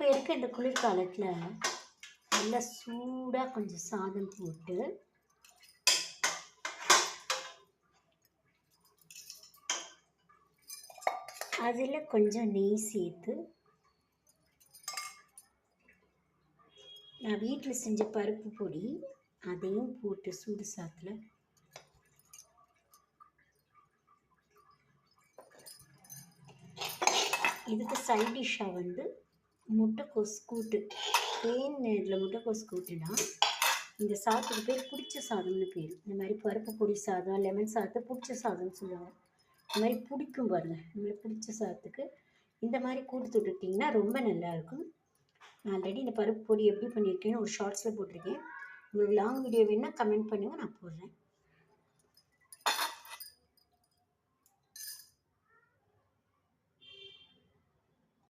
இப்போ இருக்க இந்த குளிர்காலத்தில் நல்லா சூடாக கொஞ்சம் சாதம் போட்டு அதில் கொஞ்சம் நெய் சேர்த்து நான் வீட்டில் செஞ்ச பருப்பு பொடி அதையும் போட்டு சூடு சாத்தில் இதுக்கு சைட் டிஷ்ஷாக வந்து முட்டைக்கோஸ் கூட்டு, தேன் இதில் முட்டைக்கோஸ் கூட்டுனா இந்த சாதத்துக்கு பேர் பிடிச்ச சாதம்னு பேர். இந்த மாதிரி பருப்பு பொடி சாதம், லெமன் சாதத்தை பிடிச்ச சாதம்னு சொல்லுவாங்க. இந்த மாதிரி பிடிக்கும் பாருங்கள். இந்த மாதிரி பிடிச்ச சாதத்துக்கு இந்த மாதிரி கூட்டு தொட்டுட்டிங்கன்னா ரொம்ப நல்லாயிருக்கும். நான் ஆல்ரெடி இந்த பருப்பு பொடி எப்படி பண்ணியிருக்கேன்னு ஒரு ஷார்ட்ஸில் போட்டிருக்கேன். உங்களுக்கு லாங் வீடியோ வேணுன்னா கமெண்ட் பண்ணுங்கள், நான் போடுறேன்.